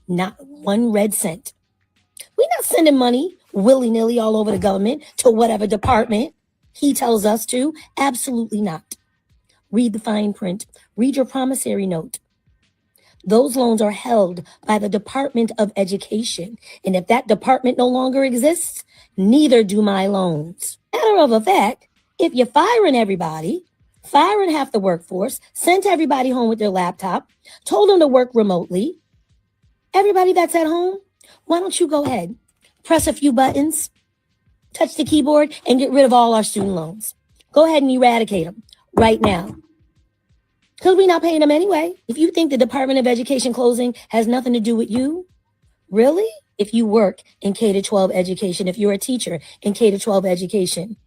Not one red cent. We're not sending money willy-nilly all over the government to whatever department he tells us to. Absolutely not. Read the fine print. Read your promissory note. Those loans are held by the Department of Education. And if that department no longer exists, neither do my loans. Matter of a fact, if you're firing everybody, firing half the workforce, sent everybody home with their laptop, told them to work remotely, everybody that's at home, why don't you go ahead, press a few buttons, touch the keyboard, and get rid of all our student loans. Go ahead and eradicate them right now. Because we're not paying them anyway. If you think the Department of Education closing has nothing to do with you, really? If you work in K-12 education, if you're a teacher in K-12 education,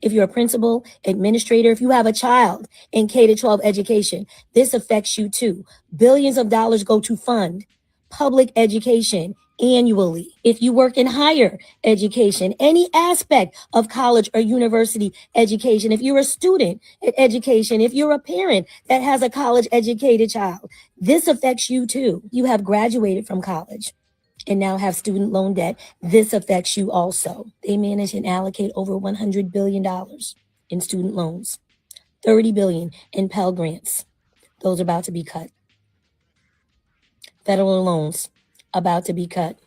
if you're a principal, administrator, if you have a child in K-12 education, this affects you too. Billions of dollars go to fund public education annually. If you work in higher education, any aspect of college or university education, if you're a student at education, if you're a parent that has a college educated child, this affects you too. You have graduated from college and now have student loan debt. This affects you also. They manage and allocate over $100 billion in student loans, $30 billion in Pell Grants. Those are about to be cut. Federal loans about to be cut.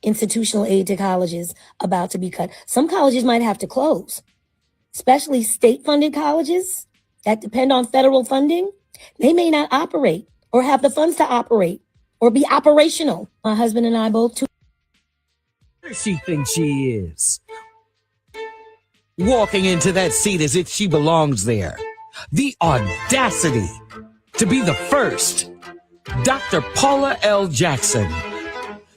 Institutional aid to colleges about to be cut. Some colleges might have to close, especially state-funded colleges that depend on federal funding. They may not operate or have the funds to operate or be operational. My husband and I both too. Where she thinks she is. Walking into that seat as if she belongs there. The audacity to be the first. Dr. Paula L. Jackson,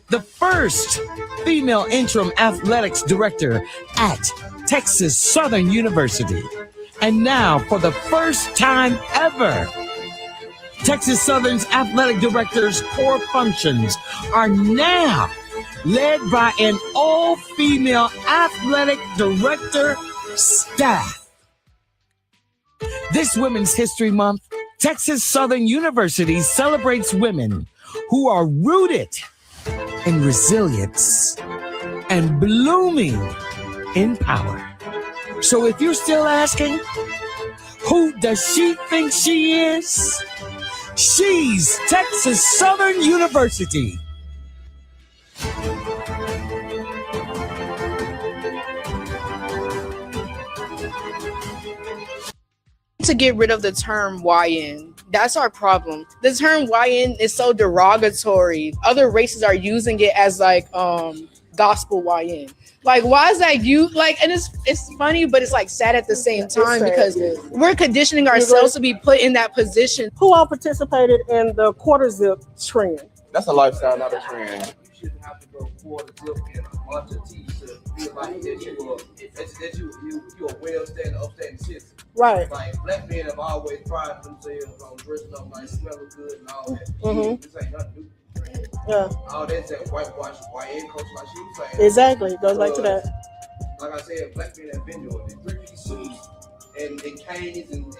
the first female interim athletics director at Texas Southern University. And now, for the first time ever, Texas Southern's athletic director's core functions are now led by an all-female athletic director staff. This Women's History Month, Texas Southern University celebrates women who are rooted in resilience and blooming in power. So if you're still asking, who does she think she is? She's Texas Southern University. To get rid of the term YN. That's our problem. The term YN is so derogatory. Other races are using it as like gospel YN. Like, why is that you like? And it's funny, but it's like sad at the same time because we're conditioning ourselves to be put in that position. Who all participated in the quarter zip trend? That's a lifestyle, not a trend. You shouldn't have to go quarter zip in a bunch of teeth to feel like that you're a well-standing, upstanding citizen. Right. Like, black men have always prided themselves on dressing up nice, smelling good, and all that. Mm-hmm. This ain't nothing new. Yeah. All that said, whitewash, YN culture, like she was saying. Exactly. It goes back to that. Like I said, black men have been doing it. 3-piece suits and canes and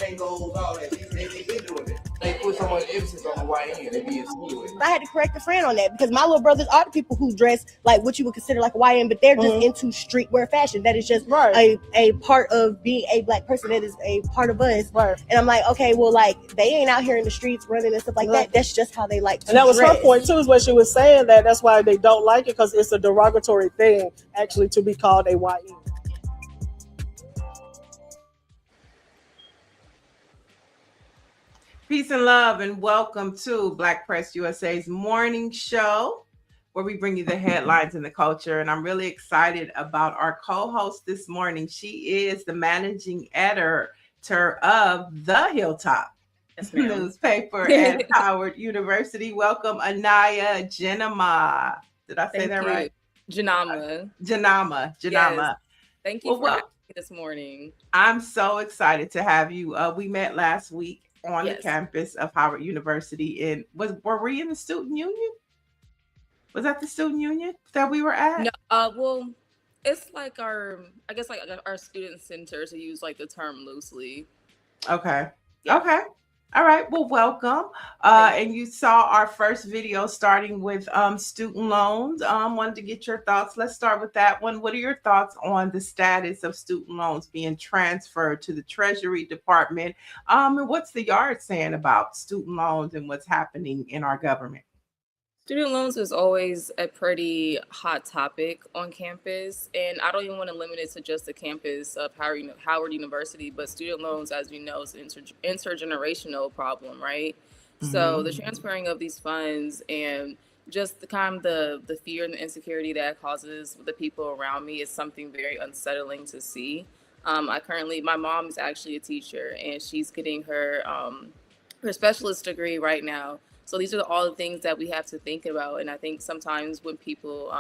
Kangos, all that. They've been doing it. They put so much emphasis on the YN. They be excluded. I had to correct a friend on that because my little brothers are the people who dress like what you would consider like a YN, but they're just into streetwear fashion. That is just a part of being a black person. That is a part of us. Right. And I'm like, okay, well, like they ain't out here in the streets running and stuff like that. That's just how they like to And that was dress. her point too, is what she was saying, that that's why they don't like it, because it's a derogatory thing actually to be called a YN. Peace and love, and welcome to Black Press USA's morning show, where we bring you the headlines in the culture. And I'm really excited about our co-host this morning. She is the managing editor of The Hilltop newspaper at Howard University. Welcome, Aniyah Genama. Did I say that right? Genama. Genama. Yes. Thank you for having me this morning. I'm so excited to have you. We met last week on the campus of Howard University. And were we in the student union? Was that the student union that we were at? No, well, it's like our student center, to use like the term loosely. Okay. Yeah. Okay. All right. Well, welcome. And you saw our first video starting with student loans. Wanted to get your thoughts. Let's start with that one. What are your thoughts on the status of student loans being transferred to the Treasury Department? And what's the Yard saying about student loans and what's happening in our government? Student loans is always a pretty hot topic on campus, and I don't even want to limit it to just the campus of Howard University, but student loans, as we know, is an intergenerational problem, right? Mm-hmm. So the transferring of these funds and just the kind of the fear and the insecurity that causes the people around me is something very unsettling to see. My mom is actually a teacher, and she's getting her specialist degree right now. So these are all the things that we have to think about. And I think sometimes when people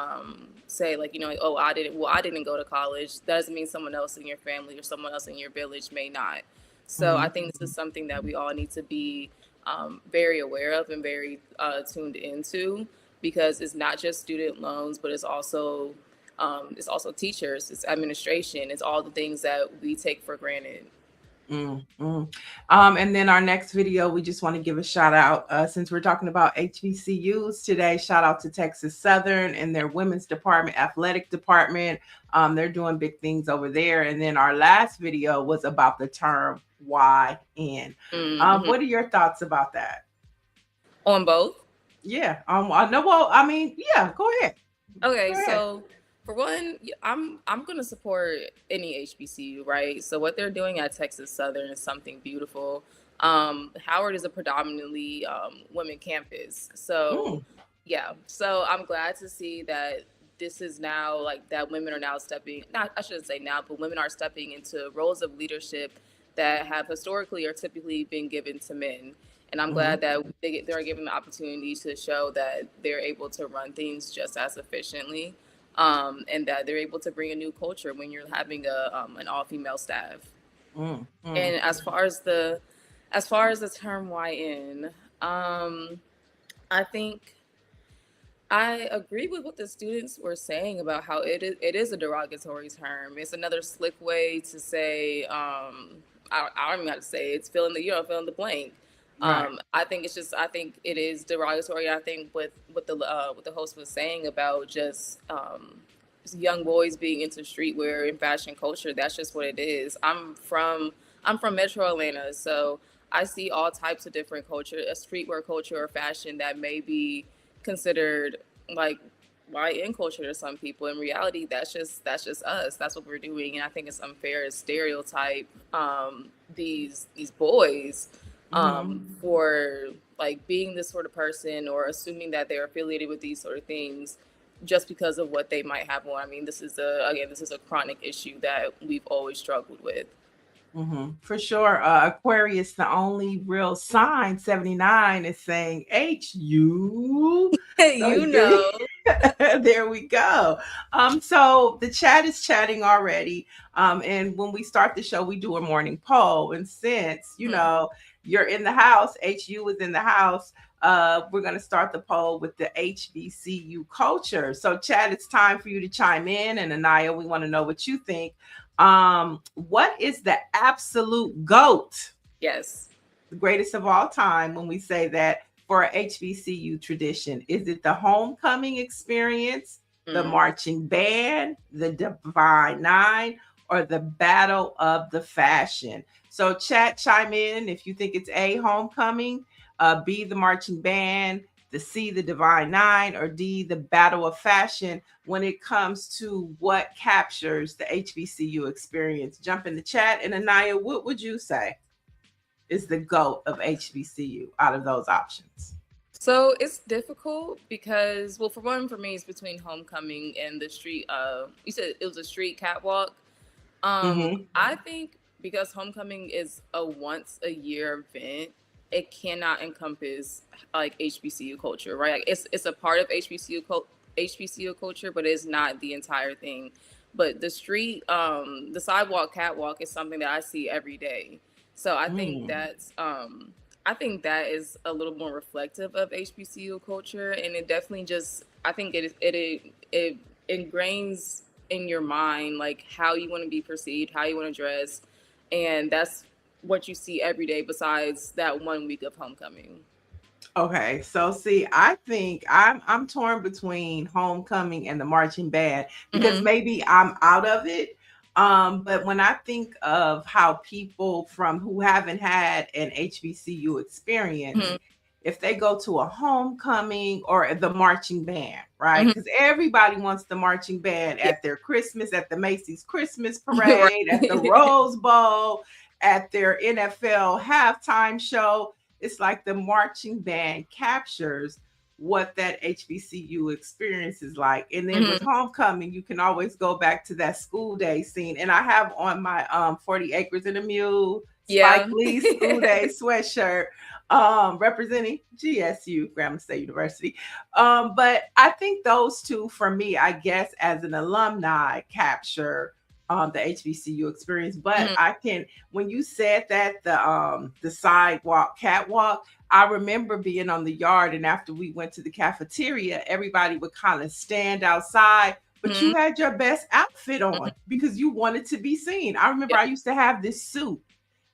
say like, oh, I didn't go to college, that doesn't mean someone else in your family or someone else in your village may not. So I think this is something that we all need to be very aware of and very tuned into, because it's not just student loans, but it's also teachers, it's administration, it's all the things that we take for granted. And then our next video, we just want to give a shout out, since we're talking about HBCUs today, shout out to Texas Southern and their women's department, athletic department. They're doing big things over there. And then our last video was about the term YN. What are your thoughts about that? On both? Yeah. Go ahead. Okay. So for one, I'm going to support any HBCU, right? So what they're doing at Texas Southern is something beautiful. Howard is a predominantly women campus. So, So I'm glad to see that this is now like that women are now I shouldn't say now, but women are stepping into roles of leadership that have historically or typically been given to men. And I'm glad that they're given the opportunity to show that they're able to run things just as efficiently. And that they're able to bring a new culture when you're having an all-female staff. And as far as the term YN, I think I agree with what the students were saying about how it is a derogatory term. It's another slick way to say I don't even know how to say it. It's fill in the blank. Right. I think it is derogatory. I think what the host was saying about just young boys being into streetwear and fashion culture, that's just what it is. I'm from Metro Atlanta, so I see all types of different culture, a streetwear culture or fashion that may be considered like YN culture to some people. In reality, that's just us. That's what we're doing, and I think it's unfair to stereotype these boys for like being this sort of person or assuming that they're affiliated with these sort of things just because of what they might have on. I mean, this is a chronic issue that we've always struggled with. For sure. Aquarius, the only real sign, 79, is saying HU. There we go. So the chat is chatting already. And when we start the show, we do a morning poll. And since, you're in the house, HU is in the house, we're going to start the poll with the HBCU culture. So chat, it's time for you to chime in. And Aniyah, we want to know what you think. What is the absolute GOAT? Yes. The greatest of all time when we say that for a HBCU tradition? Is it the homecoming experience, the marching band, the Divine Nine, or the Battle of the Fashion? So chat, chime in if you think it's A, homecoming, B, the marching band, the C, the Divine Nine, or D, the Battle of Fashion when it comes to what captures the HBCU experience. Jump in the chat. And Aniyah, what would you say is the GOAT of HBCU out of those options? So it's difficult because, well, for one, for me, it's between homecoming and the street. You said it was a street catwalk. I think because homecoming is a once a year event, it cannot encompass like HBCU culture, right? Like, it's a part of HBCU culture, but it's not the entire thing. But the street, the sidewalk catwalk is something that I see every day. So I think that is a little more reflective of HBCU culture, and it definitely just, I think it ingrains in your mind like how you want to be perceived, how you want to dress, and that's what you see every day besides that 1 week of homecoming. Okay, so see, I think I'm torn between homecoming and the marching band because maybe I'm out of it. But when I think of how people from who haven't had an HBCU experience, if they go to a homecoming or the marching band, right? Because everybody wants the marching band at their Christmas, at the Macy's Christmas parade, at the Rose Bowl, at their NFL halftime show. It's like the marching band captures what that HBCU experience is like. And then with homecoming, you can always go back to that school day scene. And I have on my 40 Acres and a Mule Spike Lee school day sweatshirt representing GSU, Grambling State University. But I think those two, for me, I guess as an alumni, capture the HBCU experience. But I can, when you said that the sidewalk catwalk, I remember being on the yard, and after we went to the cafeteria, everybody would kind of stand outside, but you had your best outfit on because you wanted to be seen. I remember I used to have this suit,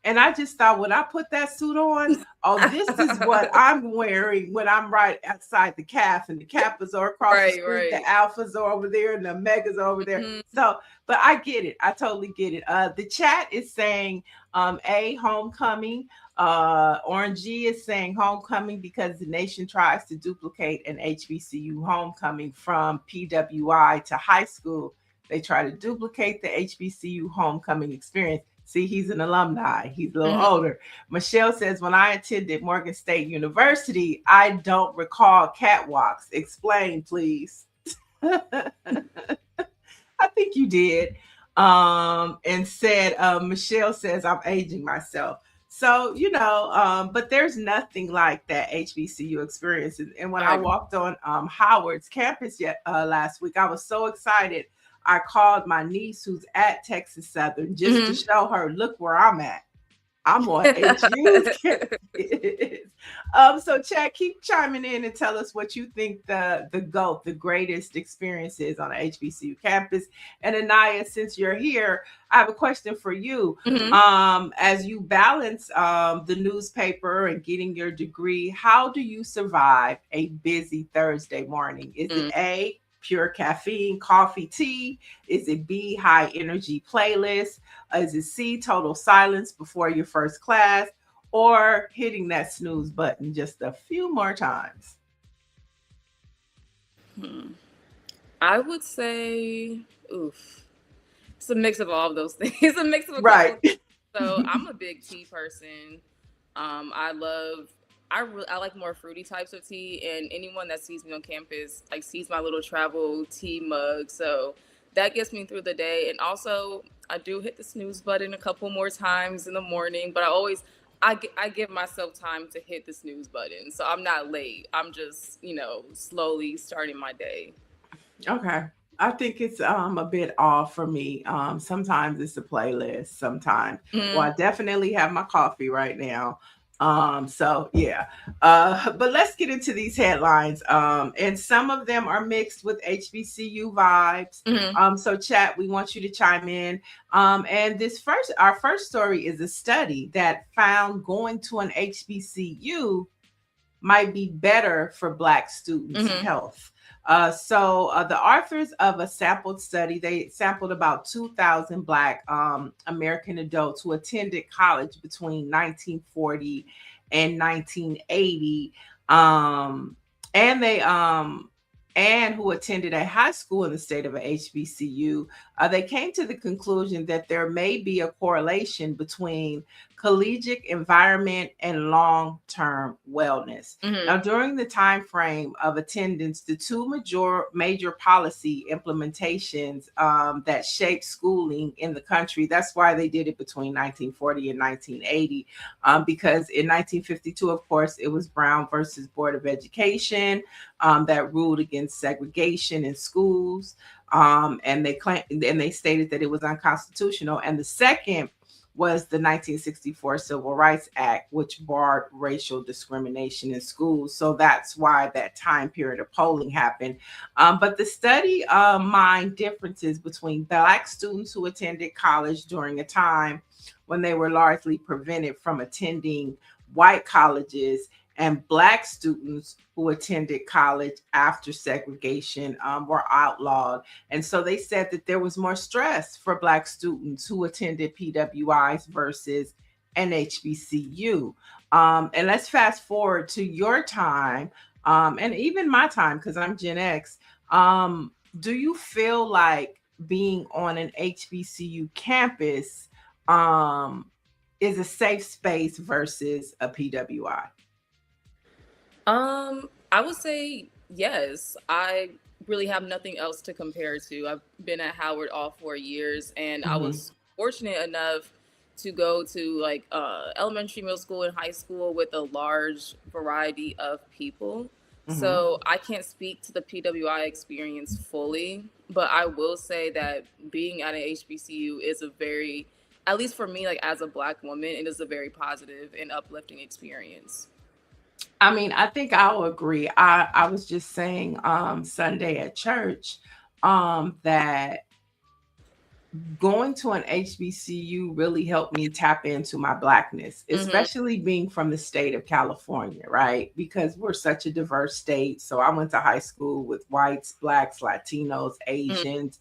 and I just thought, when I put that suit on, oh, this is what I'm wearing when I'm right outside the calf, and the Kappas are across the street, the Alphas are over there, and the Megas are over there. So, but I get it. I totally get it. The chat is saying, homecoming. Orange G is saying homecoming because the nation tries to duplicate an HBCU homecoming from PWI to high school. They try to duplicate the HBCU homecoming experience. See, he's an alumni. He's a little older. Michelle says, when I attended Morgan State University, I don't recall catwalks. Explain, please. I think you did. And said, Michelle says, I'm aging myself. So, but there's nothing like that HBCU experience. And when I walked on Howard's campus last week, I was so excited. I called my niece who's at Texas Southern just to show her, look where I'm at. I'm on HU's campus. So Chad, keep chiming in and tell us what you think the greatest experience is on an HBCU campus. And Aniyah, since you're here, I have a question for you. As you balance the newspaper and getting your degree, how do you survive a busy Thursday morning? Is it A, pure caffeine, coffee, tea? Is it B, high energy playlist? Is it C, total silence before your first class? Or hitting that snooze button just a few more times? I would say, it's a mix of all of those things. It's a mix of a couple of things. So I'm a big tea person. I like more fruity types of tea, and anyone that sees me on campus like sees my little travel tea mug. So that gets me through the day. And also I do hit the snooze button a couple more times in the morning, but I give myself time to hit the snooze button. So I'm not late. I'm just, slowly starting my day. Okay. I think it's a bit off for me. Sometimes it's a playlist. Sometimes. Well, I definitely have my coffee right now. So yeah, but let's get into these headlines. And some of them are mixed with HBCU vibes. So chat, we want you to chime in. And our first story is a study that found going to an HBCU might be better for Black students' health. So the authors of a sampled study, they sampled about 2,000 Black American adults who attended college between 1940 and 1980, and who attended a high school in the state of a HBCU. They came to the conclusion that there may be a correlation between collegiate environment, and long-term wellness. Now, during the time frame of attendance, the two major policy implementations that shaped schooling in the country, that's why they did it between 1940 and 1980, because in 1952, of course, it was Brown versus Board of Education that ruled against segregation in schools, and they stated that it was unconstitutional. And the second was the 1964 Civil Rights Act, which barred racial discrimination in schools. So that's why that time period of polling happened. But the study mined differences between Black students who attended college during a time when they were largely prevented from attending white colleges, and Black students who attended college after segregation were outlawed. And so they said that there was more stress for Black students who attended PWIs versus an HBCU. And let's fast forward to your time, and even my time, because I'm Gen X. Do you feel like being on an HBCU campus is a safe space versus a PWI? I would say yes. I really have nothing else to compare to. I've been at Howard all 4 years, and I was fortunate enough to go to like elementary, middle school, and high school with a large variety of people. So I can't speak to the PWI experience fully, but I will say that being at an HBCU is a very, at least for me, like as a Black woman, it is a very positive and uplifting experience. I mean, I think I'll agree. I was just saying Sunday at church that going to an HBCU really helped me tap into my Blackness, especially being from the state of California, right? Because we're such a diverse state. So I went to high school with whites, Blacks, Latinos, Asians.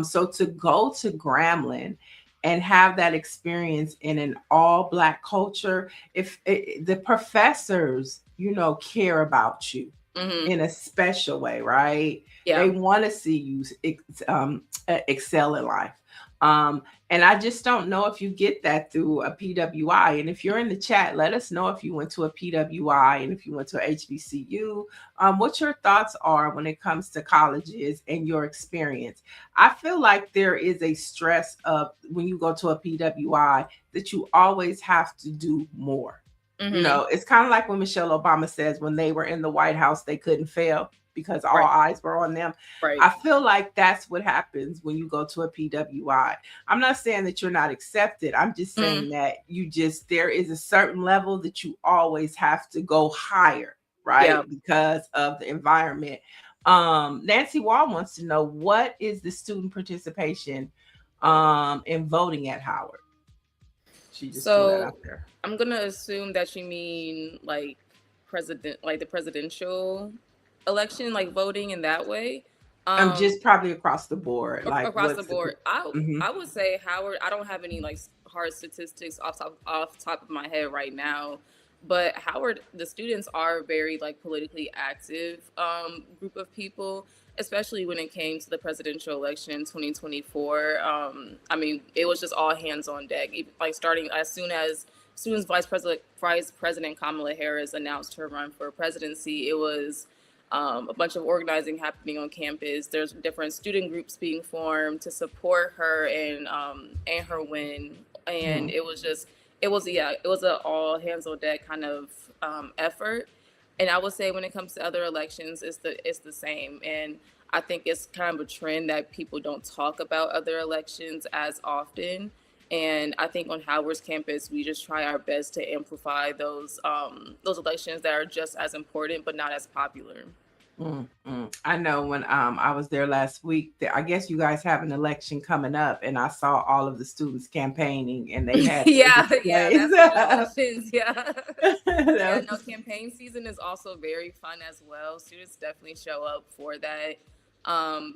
So to go to Grambling and have that experience in an all Black culture, the professors, care about you in a special way, right? Yeah. They want to see you excel in life. And I just don't know if you get that through a PWI. And if you're in the chat, let us know if you went to a PWI and if you went to a HBCU, what your thoughts are when it comes to colleges and your experience. I feel like there is a stress of when you go to a PWI that you always have to do more. It's kind of like when Michelle Obama says when they were in the White House, they couldn't fail because all eyes were on them. Right. I feel like that's what happens when you go to a PWI. I'm not saying that you're not accepted. I'm just saying that there is a certain level that you always have to go higher, right? Yeah. Because of the environment. Nancy Wall wants to know, what is the student participation in voting at Howard? She just threw that out there. I'm gonna assume that you mean like the presidential election, like voting in that way. Just probably across the board, like across the board. I would say Howard. I don't have any like hard statistics off top of my head right now, but Howard, the students are very like politically active group of people, especially when it came to the presidential election in 2024. I mean, it was just all hands on deck. Like starting as soon as Vice President Kamala Harris announced her run for presidency, it was a bunch of organizing happening on campus. There's different student groups being formed to support her and her win. And it was an all hands on deck kind of effort. And I would say when it comes to other elections, it's the same. And I think it's kind of a trend that people don't talk about other elections as often. And I think on Howard's campus, we just try our best to amplify those elections that are just as important, but not as popular. I know when I was there last week, I guess you guys have an election coming up, and I saw all of the students campaigning, and they had elections. No, campaign season is also very fun as well. Students definitely show up for that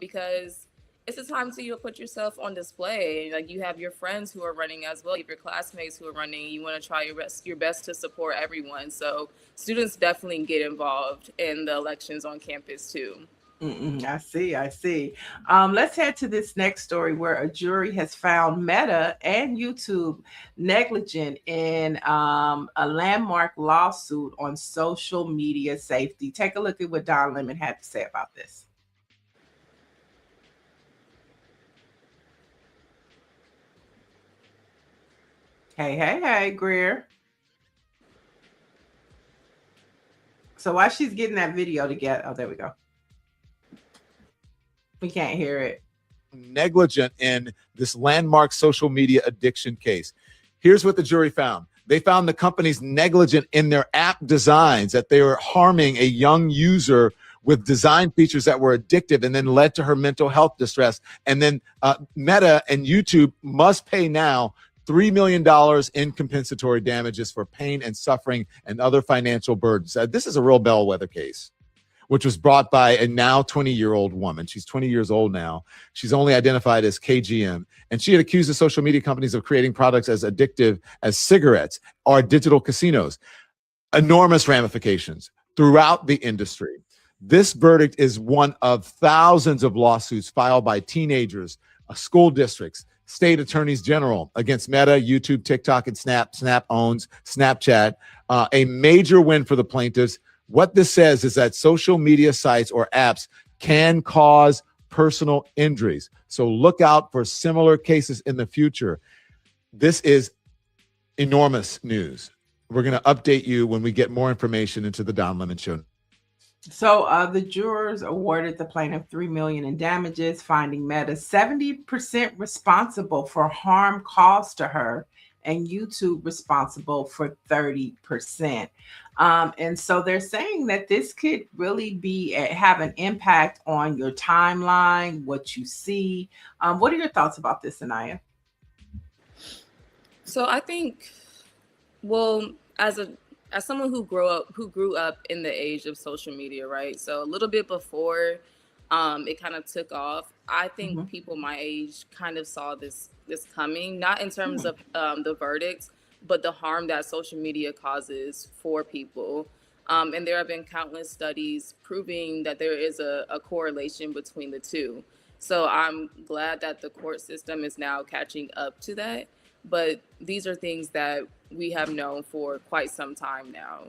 because it's a time to put yourself on display. Like you have your friends who are running as well, you have your classmates who are running. You want to try your best to support everyone. So students definitely get involved in the elections on campus too. I see. I see. Let's head to this next story where a jury has found Meta and YouTube negligent in a landmark lawsuit on social media safety. Take a look at what Don Lemon had to say about this. Hey, Greer. So while she's getting that video together, oh, there we go. We can't hear it. Negligent in this landmark social media addiction case. Here's what the jury found. They found the company's negligent in their app designs, that they were harming a young user with design features that were addictive and then led to her mental health distress. And then Meta and YouTube must pay now $3 million in compensatory damages for pain and suffering and other financial burdens. This is a real bellwether case, which was brought by a now 20-year-old woman. She's 20 years old now. She's only identified as KGM. And she had accused the social media companies of creating products as addictive as cigarettes or digital casinos. Enormous ramifications throughout the industry. This verdict is one of thousands of lawsuits filed by teenagers, school districts, state attorneys general against Meta, YouTube, TikTok, and Snap. Snap owns Snapchat. A major win for the plaintiffs. What this says is that social media sites or apps can cause personal injuries. So look out for similar cases in the future. This is enormous news. We're going to update you when we get more information into the Don Lemon Show. So the jurors awarded the plaintiff $3 million in damages, finding Meta 70% responsible for harm caused to her and YouTube responsible for 30%. And so they're saying that this could really be have an impact on your timeline, what you see. What are your thoughts about this, Aniyah? So I think, well, as someone who grew up in the age of social media, right? So a little bit before it kind of took off, I think people my age kind of saw this coming, not in terms of the verdicts, but the harm that social media causes for people. And there have been countless studies proving that there is a correlation between the two. So I'm glad that the court system is now catching up to that. But these are things that we have known for quite some time now.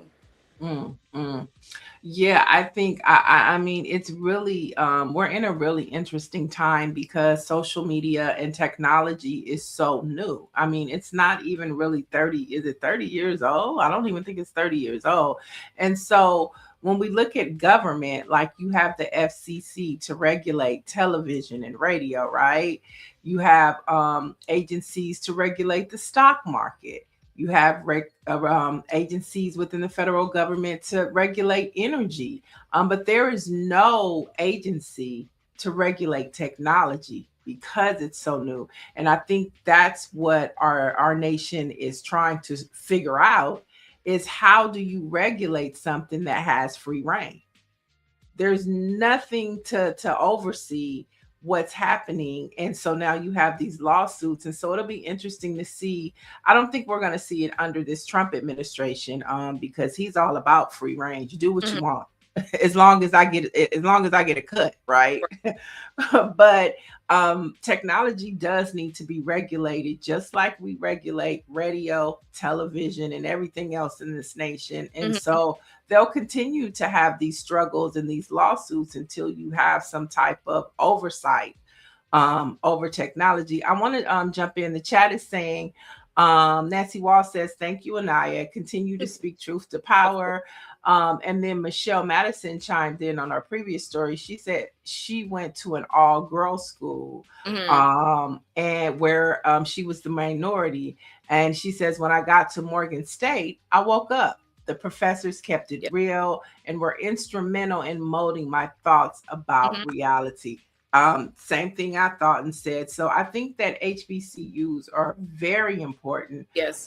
Yeah, I think I mean it's really we're in a really interesting time because social media and technology is so new. I mean, it's not even really 30. Is it 30 years old? I don't even think it's 30 years old. And so when we look at government, like you have the FCC to regulate television and radio, right? You have agencies to regulate the stock market. You have agencies within the federal government to regulate energy. But there is no agency to regulate technology because it's so new. And I think that's what our nation is trying to figure out is how do you regulate something that has free reign? There's nothing to oversee what's happening. And so now you have these lawsuits. And so it'll be interesting to see. I don't think we're going to see it under this Trump administration because he's all about free range. Do what you want. As long as I get a cut, right? But technology does need to be regulated, just like we regulate radio, television, and everything else in this nation. And so they'll continue to have these struggles and these lawsuits until you have some type of oversight over technology. I want to jump in. The chat is saying, Nancy Wall says, thank you, Aniyah. Continue to speak truth to power. And then Michelle Madison chimed in on our previous story. She said she went to an all-girls school and where she was the minority. And she says, when I got to Morgan State, I woke up. The professors kept it real and were instrumental in molding my thoughts about reality. Same thing I thought and said. So I think that HBCUs are very important. Yes.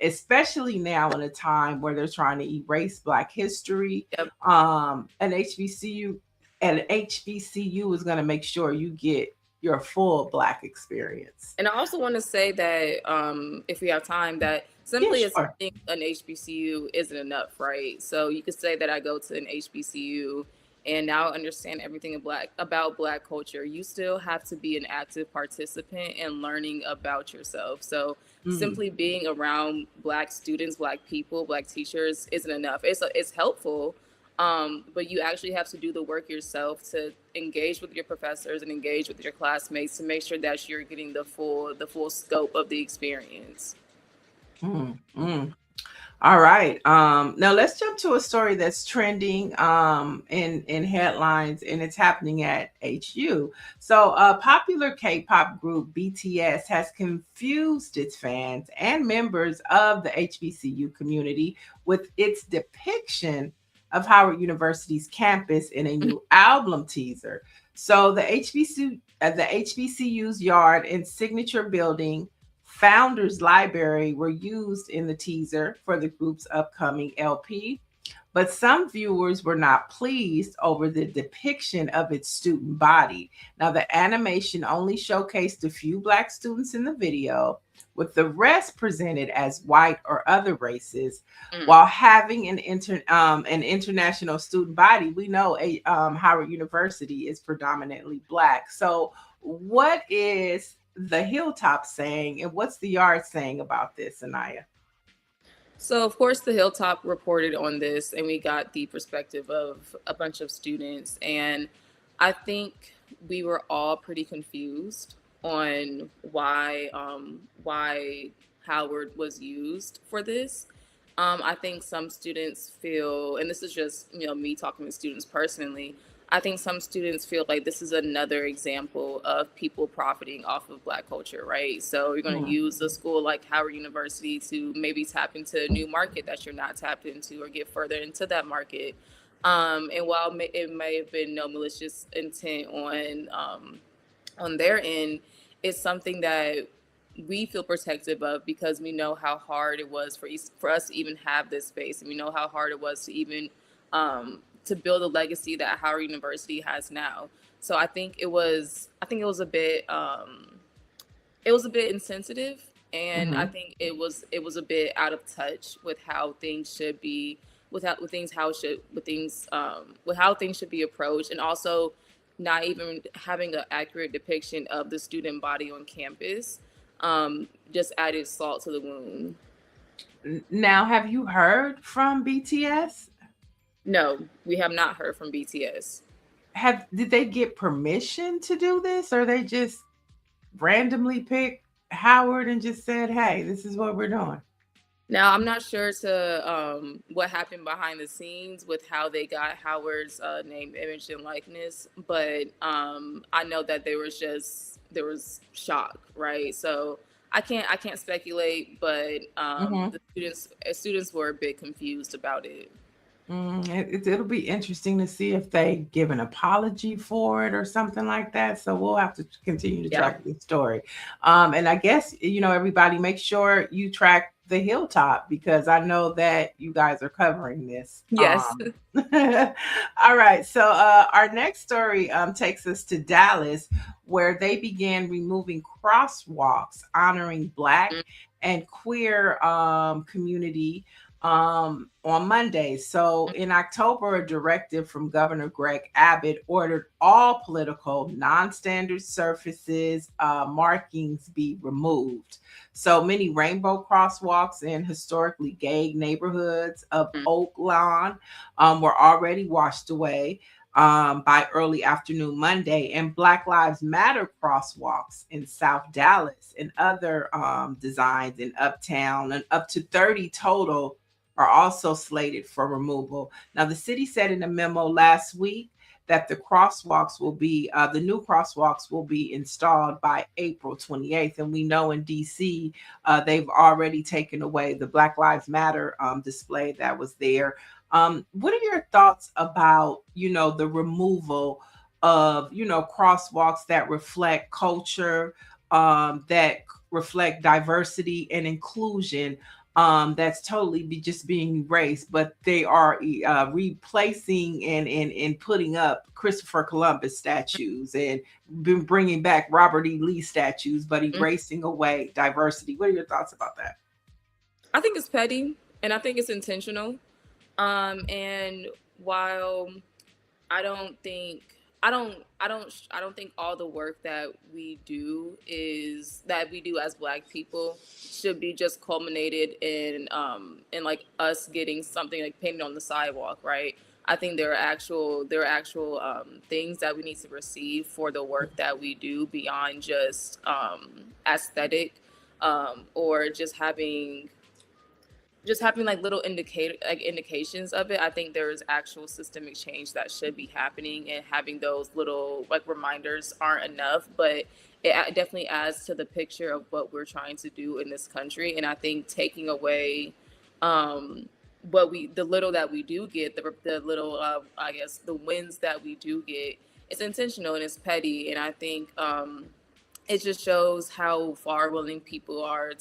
Especially now in a time where they're trying to erase Black history. An HBCU is going to make sure you get your full Black experience. And I also want to say that if we have time, that simply attending an HBCU isn't enough, right? So you could say that I go to an HBCU and now understand everything about Black culture, you still have to be an active participant in learning about yourself. So simply being around Black students, Black people, Black teachers isn't enough. It's helpful, but you actually have to do the work yourself to engage with your professors and engage with your classmates to make sure that you're getting the full scope of the experience. All right. Now let's jump to a story that's trending in headlines, and it's happening at HU. So a popular K-pop group, BTS, has confused its fans and members of the HBCU community with its depiction of Howard University's campus in a new album teaser. So the HBCU's yard and signature building, Founders Library, were used in the teaser for the group's upcoming LP, but some viewers were not pleased over the depiction of its student body. Now, the animation only showcased a few Black students in the video, with the rest presented as white or other races. While having an international student body, we know Howard University is predominantly Black. So what is the Hilltop saying, and what's the Yard saying about this, Aniyah? So of course the Hilltop reported on this, and we got the perspective of a bunch of students, and I think we were all pretty confused on why Howard was used for this. I think some students feel, and this is just me talking to students personally, I think some students feel like this is another example of people profiting off of Black culture, right? So you're going to use a school like Howard University to maybe tap into a new market that you're not tapped into, or get further into that market. And while it may have been no malicious intent on their end, it's something that we feel protective of, because we know how hard it was for us to even have this space, and we know how hard it was to even to build a legacy that Howard University has now. So I think it was a bit insensitive, and I think it was a bit out of touch with how things should be, with how things should be approached, and also not even having an accurate depiction of the student body on campus. Just added salt to the wound. Now, have you heard from BTS? No, we have not heard from BTS. Did they get permission to do this, or they just randomly picked Howard and just said, "Hey, this is what we're doing"? Now, I'm not sure what happened behind the scenes with how they got Howard's name, image, and likeness, but I know that there was shock, right? So I can't speculate, but the students were a bit confused about it. It'll be interesting to see if they give an apology for it or something like that. So we'll have to continue to track this story. And I guess, everybody make sure you track the Hilltop, because I know that you guys are covering this. Yes. All right. So our next story takes us to Dallas, where they began removing crosswalks honoring Black and queer community on Monday. So in October, a directive from Governor Greg Abbott ordered all political non-standard surfaces markings be removed. So many rainbow crosswalks in historically gay neighborhoods of Oak Lawn were already washed away by early afternoon Monday, and Black Lives Matter crosswalks in South Dallas and other designs in Uptown, and up to 30 total, are also slated for removal. Now, the city said in a memo last week that the new crosswalks will be installed by April 28th. And we know in DC, they've already taken away the Black Lives Matter display that was there. What are your thoughts about, the removal of, crosswalks that reflect culture, that reflect diversity and inclusion, that's totally just being erased, but they are replacing and putting up Christopher Columbus statues and bringing back Robert E. Lee statues, but erasing away diversity? What are your thoughts about that? I think it's petty, and I think it's intentional. And while I don't think all the work that we do as Black people should be just culminated in like us getting something like painted on the sidewalk, right? I think there are actual things that we need to receive for the work that we do beyond just aesthetic, or just having like little indications of it. I think there's actual systemic change that should be happening, and having those little like reminders aren't enough, but it definitely adds to the picture of what we're trying to do in this country. And I think taking away the little that we do get, the little I guess the wins that we do get, it's intentional and it's petty. And I think it just shows how far people are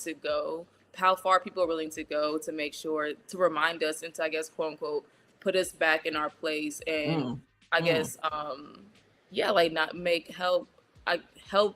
willing to go to make sure to remind us and to, I guess, quote unquote, put us back in our place. And I guess like not make help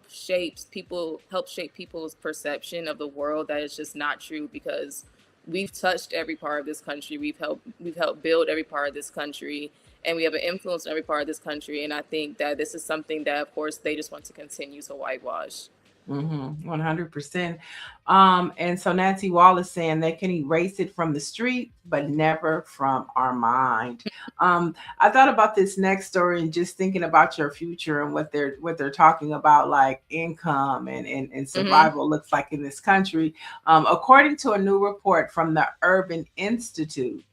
shape people's perception of the world that is just not true, because we've touched every part of this country. We've helped build every part of this country, and we have an influence in every part of this country. And I think that this is something that, of course, they just want to continue to whitewash. 100%. And so Nancy Wall is saying they can erase it from the street, but never from our mind. I thought about this next story and just thinking about your future and what they're talking about, like income and survival looks like in this country. According to a new report from the Urban Institute,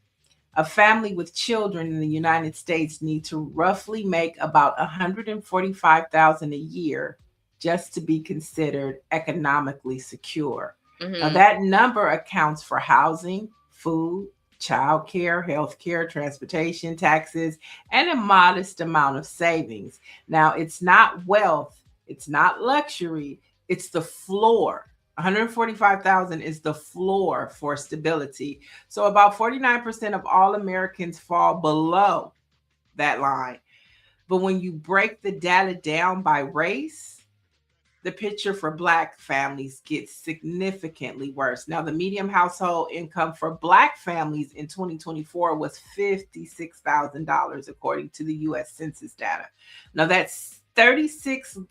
a family with children in the United States need to roughly make about $145,000 a year just to be considered economically secure. Now, that number accounts for housing, food, childcare, healthcare, transportation, taxes, and a modest amount of savings. Now, it's not wealth, it's not luxury, it's the floor. 145,000 is the floor for stability. So about 49% of all Americans fall below that line. But when you break the data down by race, the picture for Black families gets significantly worse. Now, the median household income for Black families in 2024 was $56,000, according to the U.S. Census data. Now, that's 36%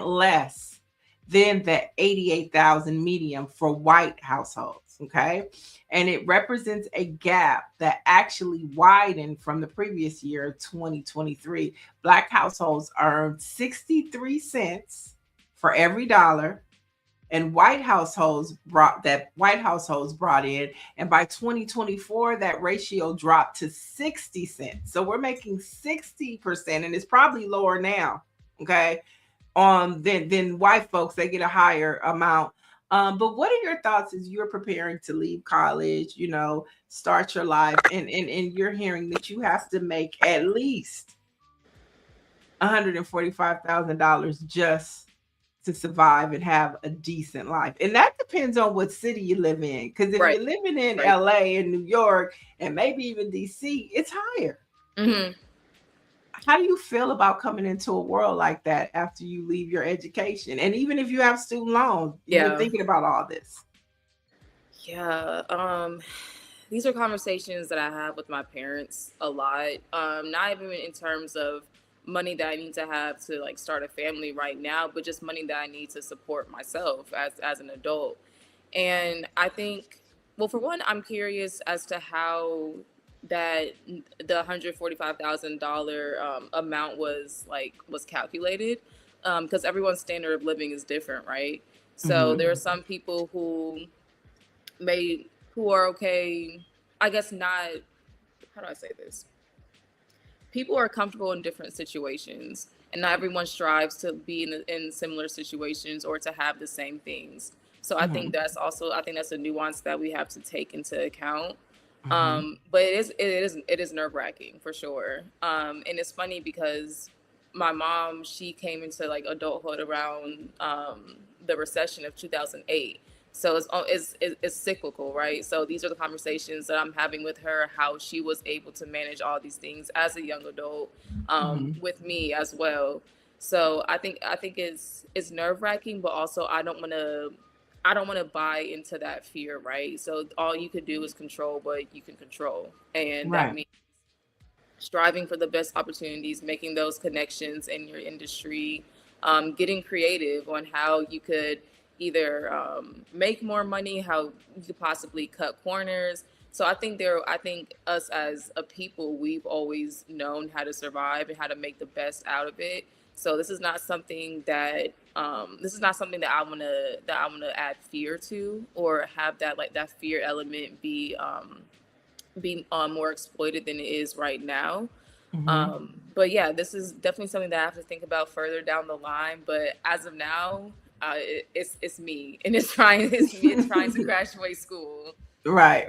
less than the 88,000 median for white households, okay? And it represents a gap that actually widened from the previous year, 2023. Black households earned 63 cents for every dollar, and white households brought in, and by 2024 that ratio dropped to 60 cents. So we're making 60%, and it's probably lower now, okay, than white folks. They get a higher amount. But what are your thoughts as you're preparing to leave college, start your life, and you're hearing that you have to make at least $145,000 just to survive and have a decent life? And that depends on what city you live in. Because if you're living in LA and New York and maybe even DC, it's higher. How do you feel about coming into a world like that after you leave your education? And even if you have student loans, you're thinking about all this. These are conversations that I have with my parents a lot. Not even in terms of money that I need to have to like start a family right now, but just money that I need to support myself as an adult. And I think, well, for one, I'm curious as to how that the $145,000 amount was calculated, because everyone's standard of living is different, right? So there are some people who are okay, I guess not, how do I say this? People are comfortable in different situations, and not everyone strives to be in similar situations or to have the same things. So I think that's a nuance that we have to take into account. But it is nerve-wracking for sure. And it's funny because my mom, she came into like adulthood around the recession of 2008. So it's cyclical, right? So these are the conversations that I'm having with her, how she was able to manage all these things as a young adult, with me as well. So I think it's nerve-wracking, but also I don't want to buy into that fear, right? So all you could do is control what you can control, and that means striving for the best opportunities, making those connections in your industry, getting creative on how you could either make more money, how you could possibly cut corners. So I think us as a people, we've always known how to survive and how to make the best out of it. So this is not something that I want to add fear to, or have that fear element be more exploited than it is right now. But yeah, this is definitely something that I have to think about further down the line. But as of now, it's me, and it's trying to graduate school. Right.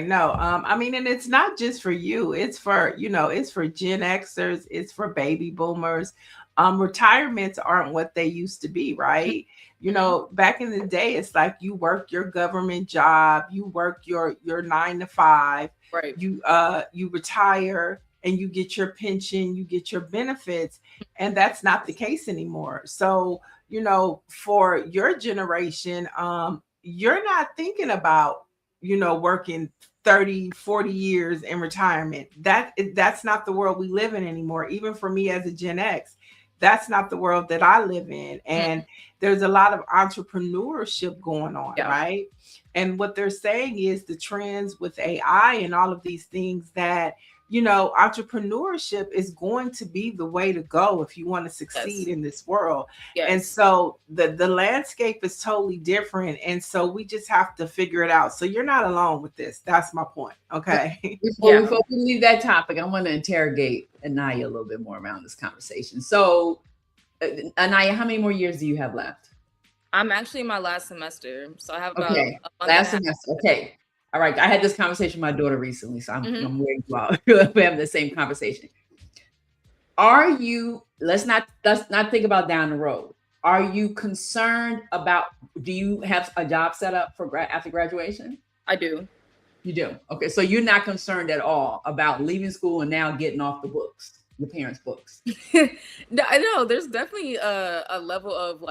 No, I mean, and it's not just for you. It's for, it's for Gen Xers. It's for baby boomers. Retirements aren't what they used to be, right? Back in the day, it's like you work your government job, you work your 9 to 5, right? You retire and you get your pension, you get your benefits, and that's not the case anymore. So, for your generation, you're not thinking about working 30, 40 years in retirement. That's not the world we live in anymore. Even for me as a Gen X, that's not the world that I live in. And there's a lot of entrepreneurship going on, right? And what they're saying is the trends with AI and all of these things that, entrepreneurship is going to be the way to go if you want to succeed in this world. And so the landscape is totally different. And so we just have to figure it out. So you're not alone with this. That's my point. Okay. Before we leave that topic, I want to interrogate Aniyah a little bit more around this conversation. So Aniyah, how many more years do you have left? I'm actually in my last semester. So I have about last semester. Okay. All right. I had this conversation with my daughter recently, so I'm worried about we're having the same conversation. Let's not think about down the road. Are you concerned about, do you have a job set up for after graduation? I do. You do? Okay. So you're not concerned at all about leaving school and now getting off the books, your parents' books? No, there's definitely a level of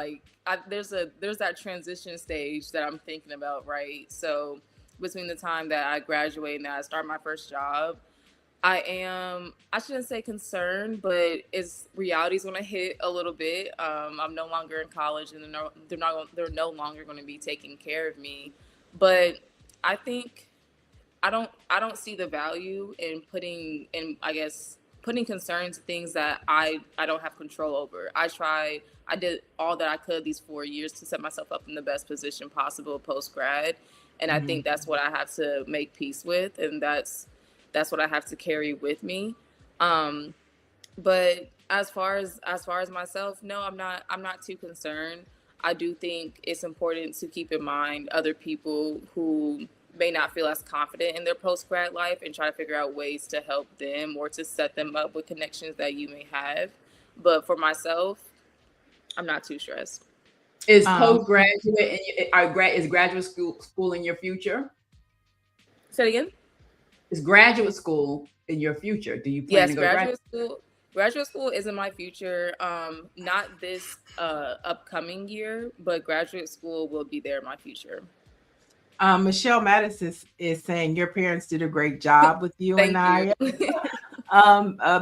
there's that transition stage that I'm thinking about, right? So between the time that I graduate and that I start my first job, I shouldn't say concerned, but reality is going to hit a little bit. I'm no longer in college, and they're no longer going to be taking care of me. But I think I don't see the value in putting concerns to things that I don't have control over. I did all that I could these 4 years to set myself up in the best position possible post grad. And I think that's what I have to make peace with. And that's what I have to carry with me. But as far as myself, no, I'm not too concerned. I do think it's important to keep in mind other people who may not feel as confident in their post-grad life, and try to figure out ways to help them or to set them up with connections that you may have. But for myself, I'm not too stressed. Is postgraduate is graduate school in your future? Say it again. Is graduate school in your future? Do you plan to go graduate school? Graduate school is in my future. Not this upcoming year, but graduate school will be there in my future. Michelle Mattis is saying your parents did a great job with you and I.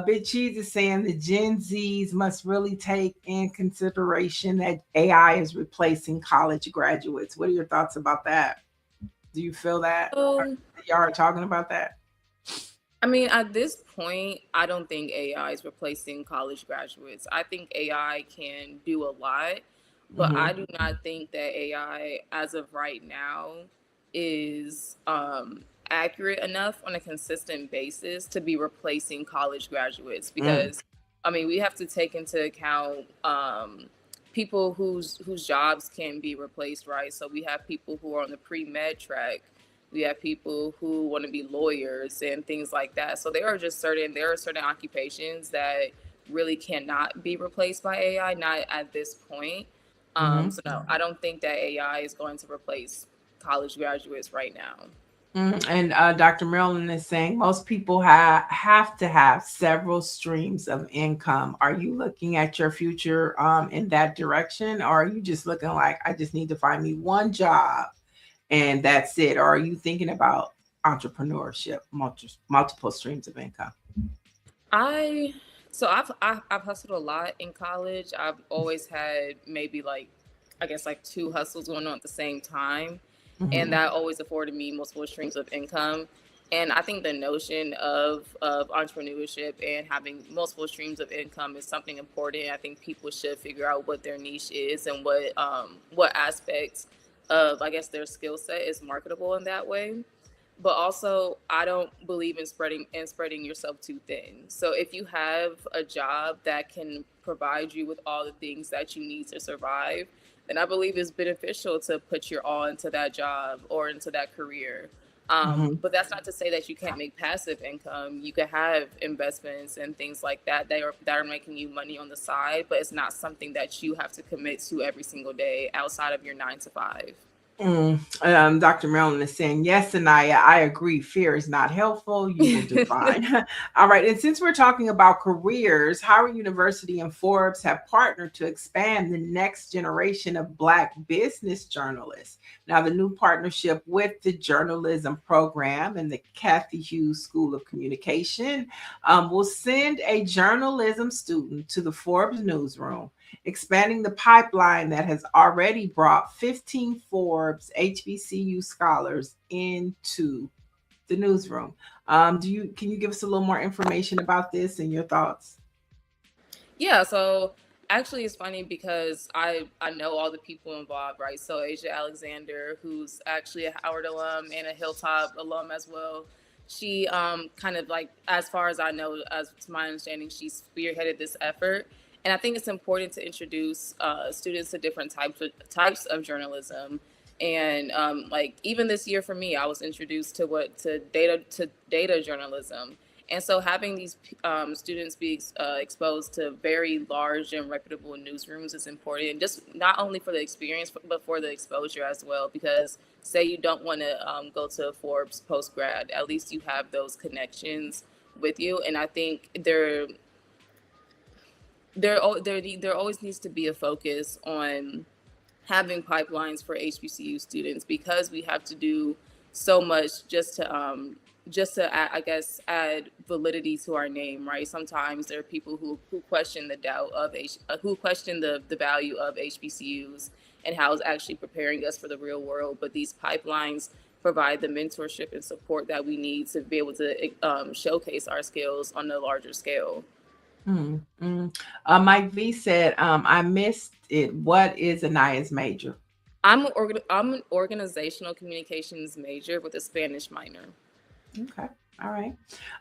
Big Cheese is saying the Gen Zs must really take in consideration that AI is replacing college graduates. What are your thoughts about that? Do you feel that? Y'all are talking about that? I mean, at this point, I don't think AI is replacing college graduates. I think AI can do a lot, but I do not think that AI, as of right now, is accurate enough on a consistent basis to be replacing college graduates, because I mean, we have to take into account people whose jobs can be replaced, right? So we have people who are on the pre-med track, we have people who want to be lawyers and things like that. So there are certain occupations that really cannot be replaced by AI, not at this point. So no, I don't think that AI is going to replace college graduates right now. And Dr. Marilyn is saying most people have to have several streams of income. Are you looking at your future in that direction, or are you just looking like, I just need to find me one job and that's it? Or are you thinking about entrepreneurship, multiple streams of income? I've hustled a lot in college. I've always had maybe like, I guess like two hustles going on at the same time, and that always afforded me multiple streams of income. And I think the notion of entrepreneurship and having multiple streams of income is something important. I think people should figure out what their niche is and what aspects of, I guess, their skill set is marketable in that way. But also, I don't believe in spreading yourself too thin. So if you have a job that can provide you with all the things that you need to survive, then I believe it's beneficial to put your all into that job or into that career. But that's not to say that you can't make passive income. You can have investments and things like that are making you money on the side, but it's not something that you have to commit to every single day outside of your 9 to 5. Dr. Marilyn is saying, yes, Aniyah, I agree. Fear is not helpful. You will define. All right. And since we're talking about careers, Howard University and Forbes have partnered to expand the next generation of Black business journalists. Now, the new partnership with the journalism program and the Cathy Hughes School of Communication will send a journalism student to the Forbes newsroom, expanding the pipeline that has already brought 15 Forbes HBCU scholars into the newsroom. Can you give us a little more information about this and your thoughts? Yeah, so actually it's funny because I know all the people involved, right? So Asia Alexander, who's actually a Howard alum and a Hilltop alum as well, she kind of, like, as far as I know, as to my understanding, she spearheaded this effort. And I think it's important to introduce students to different types of journalism. And like even this year for me, I was introduced to data journalism. And so having these students be exposed to very large and reputable newsrooms is important, just not only for the experience, but for the exposure as well. Because say you don't want to go to Forbes post grad, at least you have those connections with you. And I think there always needs to be a focus on having pipelines for HBCU students, because we have to do so much just to I guess add validity to our name, right? Sometimes there are people who question the value of HBCUs and how it's actually preparing us for the real world. But these pipelines provide the mentorship and support that we need to be able to showcase our skills on a larger scale. Mike V said, I missed it. What is Aniyah's major? I'm an organizational communications major with a Spanish minor. Okay. All right.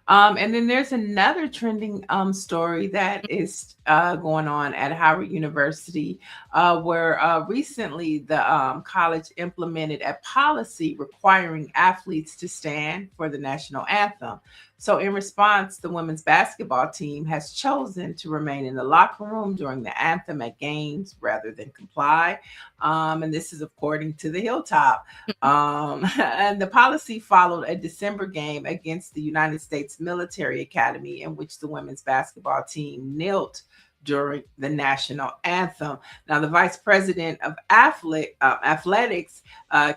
And then there's another trending story that is going on at Howard University, where recently the college implemented a policy requiring athletes to stand for the national anthem. So in response, the women's basketball team has chosen to remain in the locker room during the anthem at games rather than comply. And this is according to the Hilltop. And the policy followed a December game against the United States Military Academy, in which the women's basketball team knelt during the national anthem. Now, the vice president of athletics,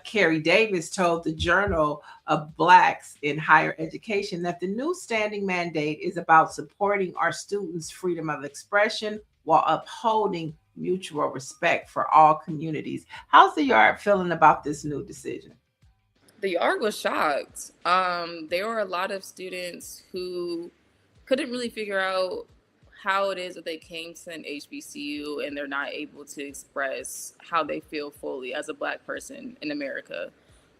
Carrie Davis, told the Journal of Blacks in Higher Education that the new standing mandate is about supporting our students' freedom of expression while upholding mutual respect for all communities. How's the Yard feeling about this new decision? The Yard was shocked. There were a lot of students who couldn't really figure out how it is that they came to an HBCU and they're not able to express how they feel fully as a Black person in America.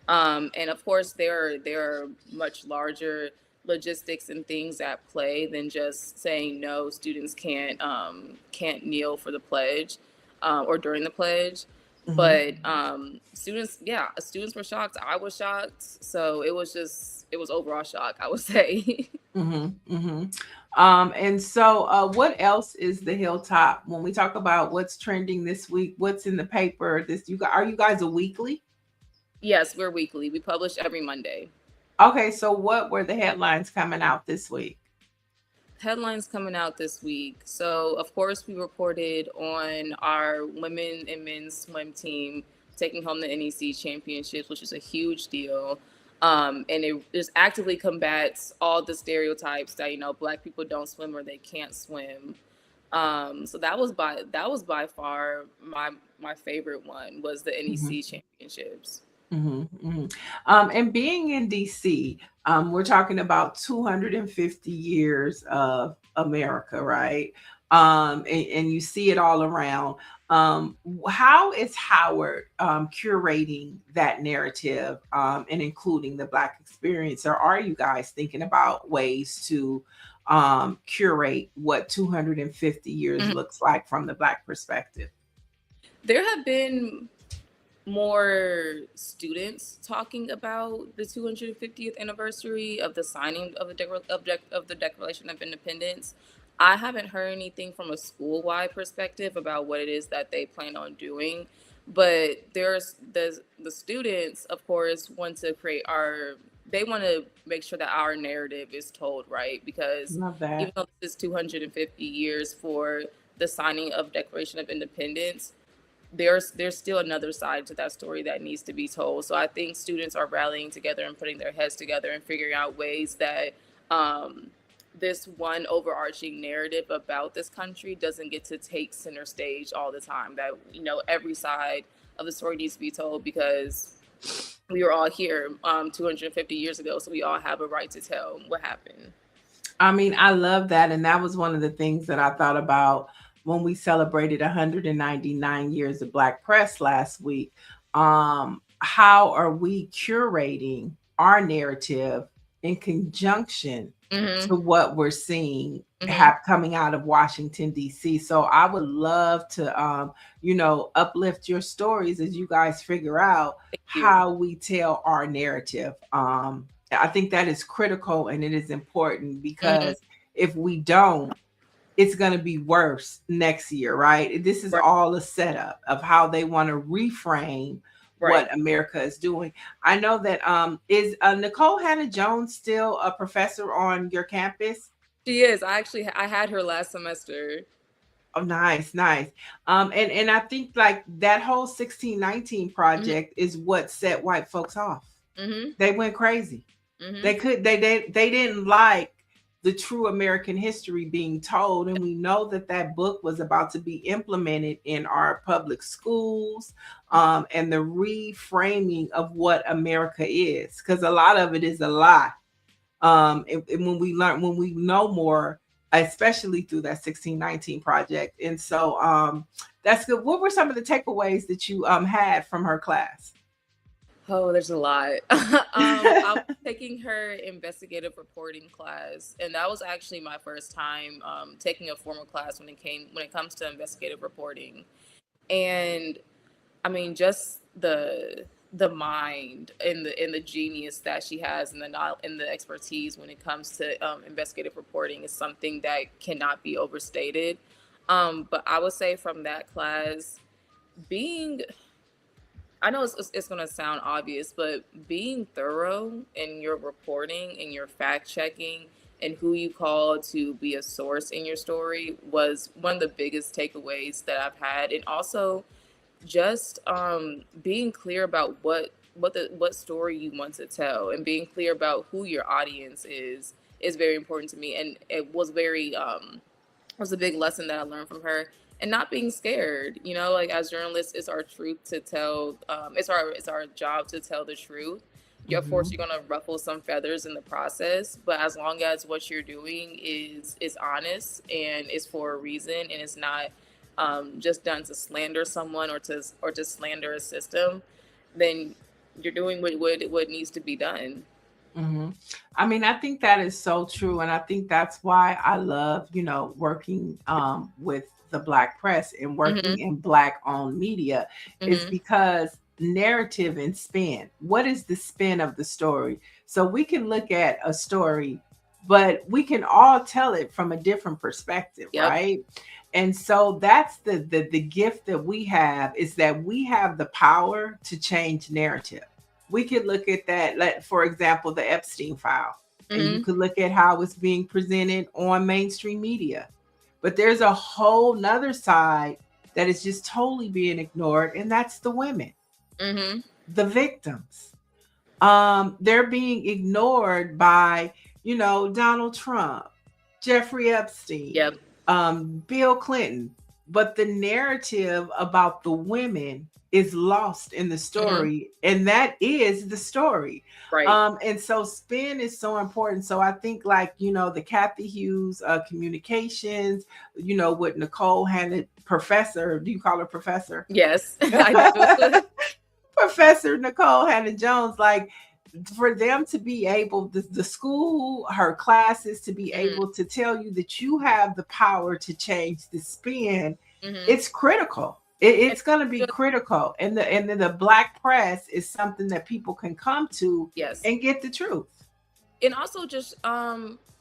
And of course, there are much larger logistics and things at play than just saying no, students can't kneel for the pledge or during the pledge. But students were shocked. I was shocked. So it was overall shock, I would say. And so what else is the Hilltop? When we talk about what's trending this week, what's in the paper, are you guys a weekly? Yes, we're weekly. We publish every Monday. Okay, so what were the headlines coming out this week? Headlines coming out this week. So, of course, we reported on our women and men's swim team taking home the NEC championships, which is a huge deal. And it just actively combats all the stereotypes that, you know, Black people don't swim or they can't swim. So that was by far my favorite one, was the NEC championships. And being in DC, we're talking about 250 years of America, right? And you see it all around. How is Howard curating that narrative and including the Black experience? Or are you guys thinking about ways to curate what 250 years looks like from the Black perspective? There have been more students talking about the 250th anniversary of the signing of the Declaration of Independence. I haven't heard anything from a school-wide perspective about what it is that they plan on doing, but there's the students, of course, want to they want to make sure that our narrative is told right, because even though this is 250 years for the signing of Declaration of Independence, there's still another side to that story that needs to be told. So I think students are rallying together and putting their heads together and figuring out ways that this one overarching narrative about this country doesn't get to take center stage all the time. That, you know, every side of the story needs to be told, because we were all here 250 years ago, so we all have a right to tell what happened. I mean, I love that. And that was one of the things that I thought about when we celebrated 199 years of Black Press last week. How are we curating our narrative in conjunction to what we're seeing coming out of Washington, D.C.? So I would love to, you know, uplift your stories as you guys figure out how we tell our narrative. I think that is critical and it is important, because if we don't, it's going to be worse next year, right? This is all a setup of how they want to reframe what America is doing. I know that is Nicole Hannah-Jones still a professor on your campus? She is. I had her last semester. Oh, nice. And I think like that whole 1619 project is what set white folks off. They went crazy. They didn't like the true American history being told. And we know that that book was about to be implemented in our public schools, and the reframing of what America is, because a lot of it is a lie. And when we know more, especially through that 1619 project. And so that's good. What were some of the takeaways that you had from her class? Oh, there's a lot. I was taking her investigative reporting class, and that was actually my first time taking a formal class when it comes to investigative reporting. And I mean, just the mind and the genius that she has, and the expertise when it comes to investigative reporting is something that cannot be overstated. But I would say from that class, I know it's going to sound obvious, but being thorough in your reporting and your fact checking and who you call to be a source in your story was one of the biggest takeaways that I've had. And also just being clear about what story you want to tell, and being clear about who your audience is very important to me. And it was was a big lesson that I learned from her. And not being scared, you know, like as journalists, it's our truth to tell. It's our job to tell the truth. Of course, you're gonna ruffle some feathers in the process, but as long as what you're doing is honest and is for a reason, and it's not just done to slander someone or to slander a system, then you're doing what needs to be done. I mean, I think that is so true, and I think that's why I love, you know, working with the Black Press and working in Black-owned media, is because narrative and spin. What is the spin of the story? So we can look at a story, but we can all tell it from a different perspective, right? And so that's the gift that we have, is that we have the power to change narrative. We could look at that, for example, the Epstein file, and you could look at how it's being presented on mainstream media. But there's a whole nother side that is just totally being ignored, and that's the women, the victims. they're being ignored by, you know, Donald Trump, Jeffrey Epstein, Yep. Bill Clinton. But the narrative about the women is lost in the story, and that is the story. Right. And so spin is so important. So I think, like, you know, the Kathy Hughes communications, you know, with Nicole Hannah, professor, do you call her professor? Yes, I do. Professor Nicole Hannah Jones, like, for them to be able, the school, her classes, to be able to tell you that you have the power to change the spin, it's critical. It's going to be critical, and the Black press is something that people can come to, and get the truth. And also just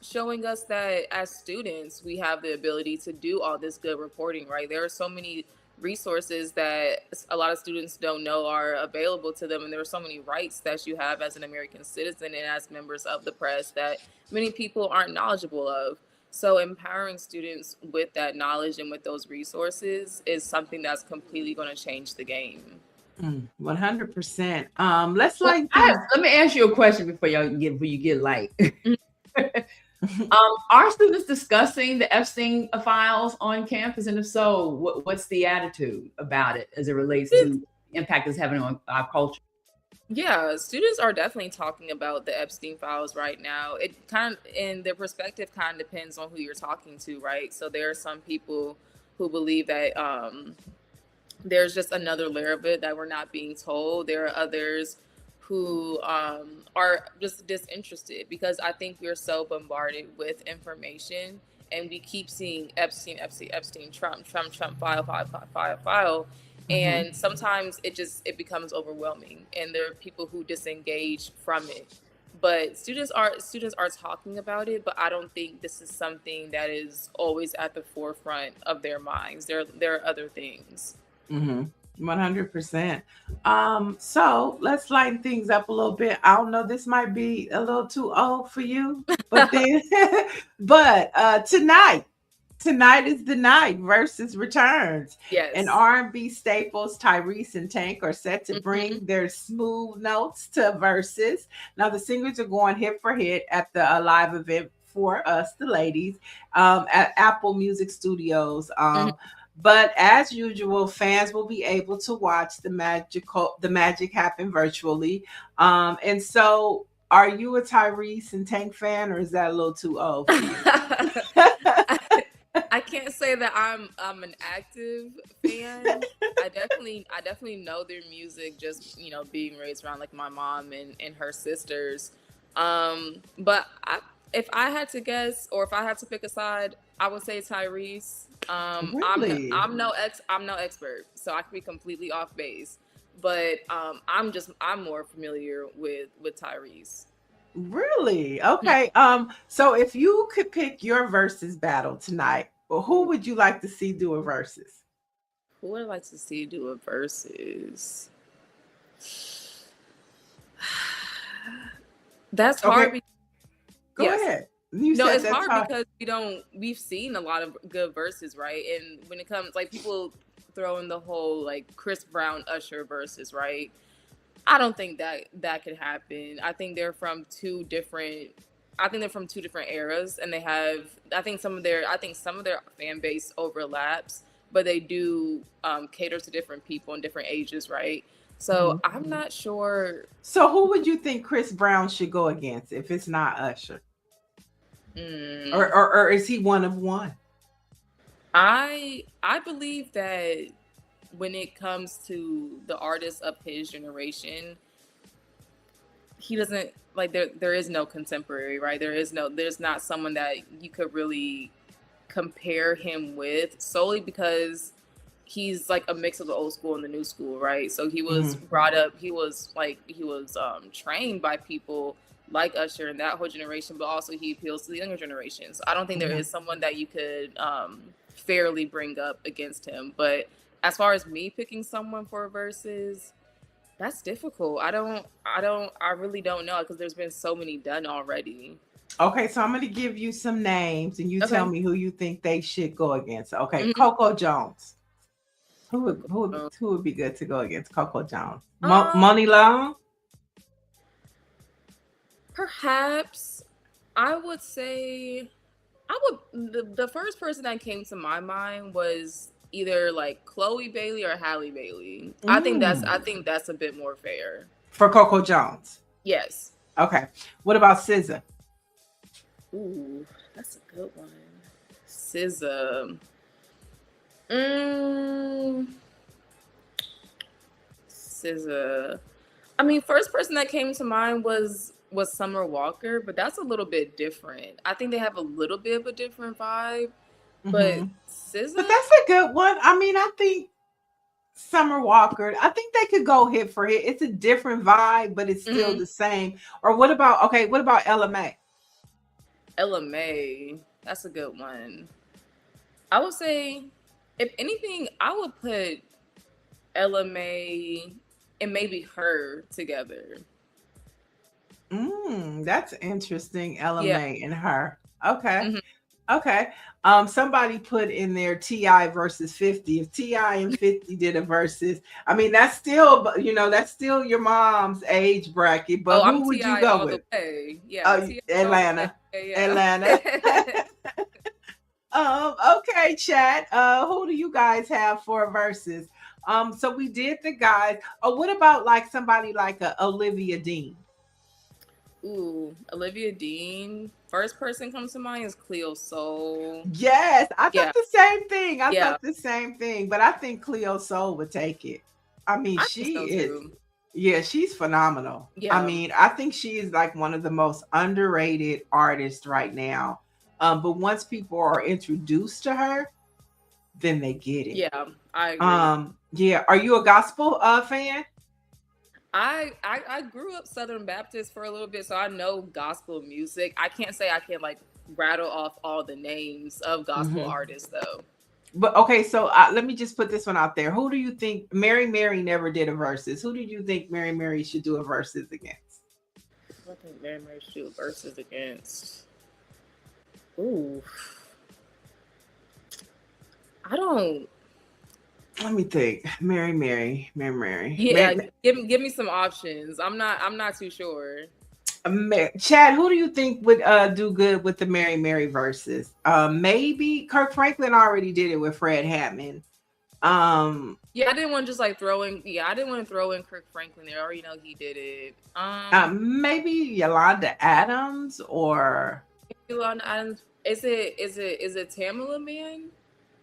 showing us that as students, we have the ability to do all this good reporting, right? There are so many resources that a lot of students don't know are available to them, and there are so many rights that you have as an American citizen and as members of the press that many people aren't knowledgeable of. So empowering students with that knowledge and with those resources is something that's completely going to change the game. 100%. Let's let me ask you a question before you get light. Are students discussing the Epstein files on campus? And if so, what's the attitude about it as it relates to the impact it's having on our culture? Yeah, students are definitely talking about the Epstein files right now. It kind of, and their perspective kind of depends on who you're talking to, right? So there are some people who believe that there's just another layer of it that we're not being told. There are others who are just disinterested, because I think we're so bombarded with information, and we keep seeing Epstein, Trump, file. And sometimes it becomes overwhelming, and there are people who disengage from it. But students are talking about it, but I don't think this is something that is always at the forefront of their minds. There are other things. 100%. So let's lighten things up a little bit. I don't know, this might be a little too old for you, but then, tonight is the night Versus returns. Yes. And R&B staples Tyrese and Tank are set to bring their smooth notes to Versus. Now the singers are going hit for hit at the live event for us, the ladies, at Apple Music Studios. But as usual, fans will be able to watch the magic happen virtually. And so, are you a Tyrese and Tank fan, or is that a little too old for you? I can't say that I'm an active fan. I definitely know their music, just, you know, being raised around like my mom and her sisters. But if I had to guess, or if I had to pick a side, I would say Tyrese. Really? I'm no expert, so I could be completely off base. But I'm more familiar with Tyrese. Really? Okay. So if you could pick your versus battle tonight, well, who would you like to see do a versus? Who would I like to see do a versus? That's hard. Go ahead. It's hard because we've seen a lot of good verses, right? And when it comes, like, people throw in the whole like Chris Brown Usher verses, right? I don't think that could happen. I think they're from two different eras, and they have, I think some of their fan base overlaps, but they do cater to different people in different ages, right? So I'm not sure. So who would you think Chris Brown should go against if it's not Usher? Or is he one of one? I believe that when it comes to the artists of his generation, he doesn't, like, there is no contemporary, right? There's not someone that you could really compare him with, solely because he's like a mix of the old school and the new school, right? So he was brought up, he was trained by people like Usher and that whole generation, but also he appeals to the younger generation. So I don't think there is someone that you could fairly bring up against him. But as far as me picking someone for versus, that's difficult. I really don't know, because there's been so many done already. Okay, so I'm going to give you some names, and you tell me who you think they should go against. Okay, Coco Jones. Who would be good to go against Coco Jones? Money Long? Perhaps I would say the first person that came to my mind was either like Chloe Bailey or Halle Bailey. I think that's a bit more fair. For Coco Jones. Yes. Okay. What about SZA? Ooh, that's a good one. SZA. SZA. I mean, first person that came to mind was Summer Walker, but that's a little bit different. I think they have a little bit of a different vibe. But SZA, but that's a good one. I mean, I think Summer Walker, I think they could go hit for hit. It's a different vibe, but it's still the same. Or what about Ella Mai? Ella Mai, that's a good one. I would say, if anything, I would put Ella Mai and maybe her together. That's interesting. Ella Yeah. Mai and her. Okay. Okay. Somebody put in there T.I. versus 50. If T.I. and 50 did a versus, I mean, that's still your mom's age bracket. But who would you go with? Yeah. Atlanta. Atlanta. Okay, chat. Who do you guys have for versus? So we did the guys. What about like somebody like Olivia Dean? Ooh, Olivia Dean. First person comes to mind is Cleo Sol. Yes, I thought the same thing. I thought the same thing, but I think Cleo Sol would take it. I mean, she is. Yeah, she's phenomenal. Yeah. I mean, I think she is like one of the most underrated artists right now. But once people are introduced to her, then they get it. Yeah, I agree. Yeah. Are you a gospel fan? I grew up Southern Baptist for a little bit, so I know gospel music. I can't say I can like rattle off all the names of gospel artists though. But okay, so let me just put this one out there. Who do you think Mary never did a versus? Who do you think Mary should do a versus against? I think Mary should do a versus against. Ooh, I don't. Let me think. Mary. Yeah, give me some options. I'm not too sure. Chad, who do you think would do good with the Mary verses? Maybe Kirk Franklin already did it with Fred Hammond. Yeah, I didn't want to just like throw in. Yeah, I didn't want to throw in Kirk Franklin there. I already know he did it. Maybe Yolanda Adams or Yolanda Adams. Is it Tamala Man?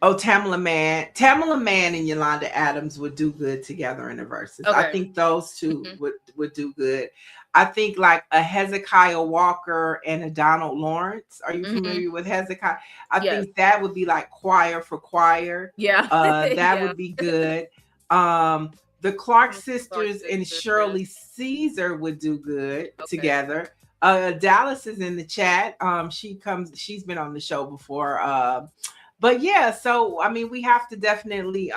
Oh, Tamala Man and Yolanda Adams would do good together in the verses. Okay. I think those two would do good. I think like a Hezekiah Walker and a Donald Lawrence. Are you familiar with Hezekiah? I think that would be like choir for choir. Yeah. That would be good. The Clark sisters and Shirley Caesar would do good together. Dallas is in the chat. She's been on the show before. But yeah, so I mean, we have to definitely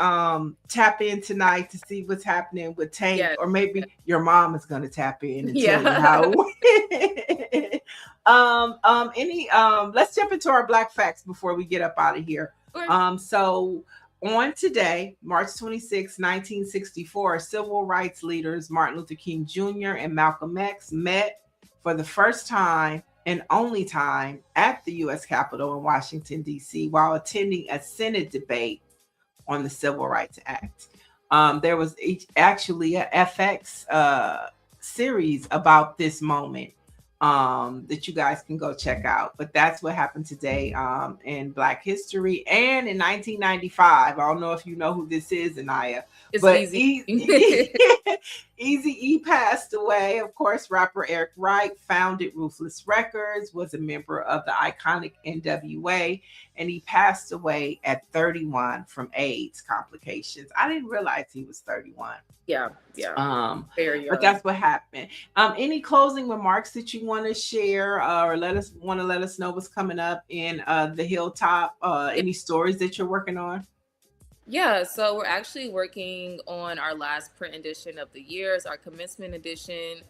tap in tonight to see what's happening with Tank, or maybe your mom is going to tap in and tell you how. Let's jump into our Black facts before we get up out of here. So on today, March 26, 1964, civil rights leaders Martin Luther King Jr. and Malcolm X met for the first time and only time at the U.S. Capitol in Washington, D.C., while attending a Senate debate on the Civil Rights Act. There was actually a FX series about this moment that you guys can go check out. But that's what happened today in Black history. And in 1995, I don't know if you know who this is, Aniyah. It's but Easy. Eazy-E passed away. Of course, rapper Eric Wright founded Ruthless Records, was a member of the iconic NWA, and he passed away at 31 from AIDS complications. I didn't realize he was 31. Yeah. Very young. But that's what happened. Any closing remarks that you want to share, or let us know what's coming up in the Hilltop? Any stories that you're working on? Yeah, so we're actually working on our last print edition of the year. It's our commencement edition.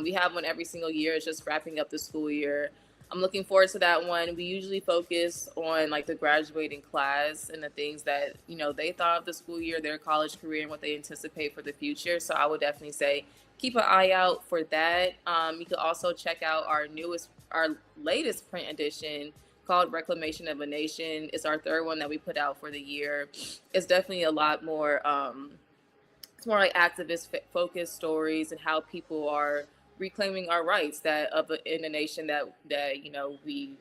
We have one every single year. It's just wrapping up the school year. I'm looking forward to that one. We usually focus on like the graduating class and the things that, they thought of the school year, their college career, and what they anticipate for the future. So I would definitely say keep an eye out for that. You can also check out our latest print edition called Reclamation of a Nation. It's our third one that we put out for the year. It's definitely a lot more, it's more like activist focused stories and how people are reclaiming our rights in the nation that we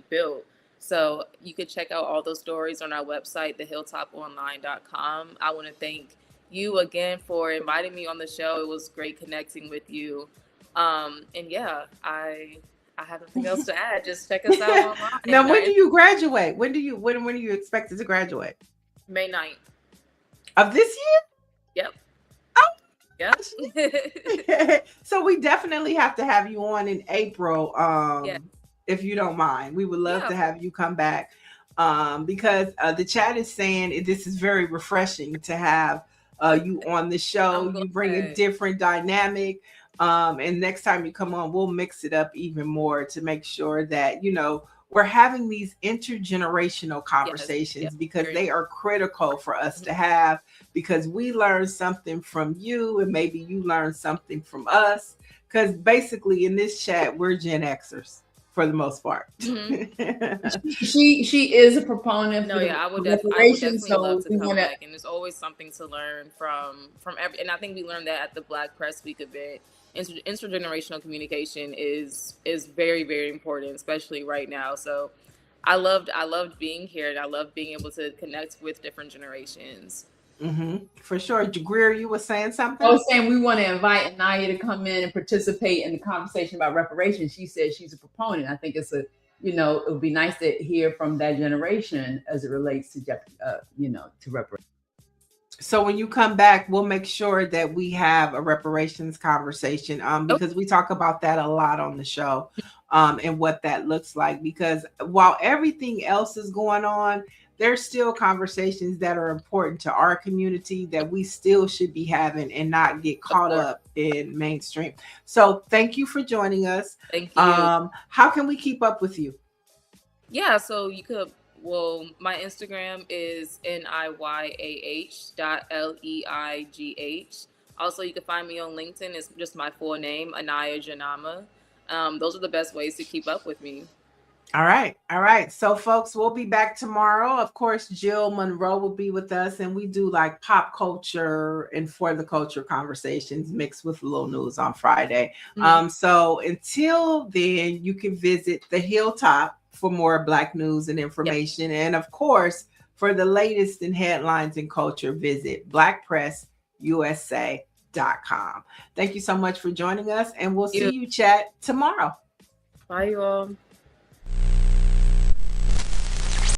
built. So you can check out all those stories on our website, thehilltoponline.com. I want to thank you again for inviting me on the show. It was great connecting with you. And yeah, I have nothing else to add. Just check us out online. Now, when do you graduate? When are you expected to graduate? May 9th. Of this year? Yep. Oh. Yep. So we definitely have to have you on in April. Yeah. If you don't mind, we would love to have you come back because the chat is saying this is very refreshing to have you on the show. You bring a different dynamic. And next time you come on, we'll mix it up even more to make sure that, we're having these intergenerational conversations because they are critical for us to have, because we learn something from you and maybe you learn something from us. Because basically in this chat, we're Gen Xers for the most part. Mm-hmm. she is a proponent. No, I would definitely love to come back, and there's always something to learn from every. And I think we learned that at the Black Press Week event. Intergenerational communication is very, very important, especially right now. So I loved being here, and I love being able to connect with different generations. Mm-hmm. For sure. Greer, you were saying something? I was saying we want to invite Aniyah to come in and participate in the conversation about reparations. She said she's a proponent. I think it would be nice to hear from that generation as it relates to to reparations. So when you come back, we'll make sure that we have a reparations conversation because we talk about that a lot on the show and what that looks like. Because while everything else is going on, there's still conversations that are important to our community that we still should be having and not get caught up in mainstream. So thank you for joining us. Thank you. How can we keep up with you? Yeah, so you could. Well, my Instagram is niyah.leigh. Also, you can find me on LinkedIn. It's just my full name, Aniyah Genama. Those are the best ways to keep up with me. All right. So, folks, we'll be back tomorrow. Of course, Jill Monroe will be with us, and we do like pop culture and for the culture conversations mixed with little news on Friday. Mm-hmm. So until then, you can visit the Hilltop for more Black news and information. Yep. And of course, for the latest in headlines and culture, visit blackpressusa.com. Thank you so much for joining us, and we'll see you chat tomorrow. Bye, you all.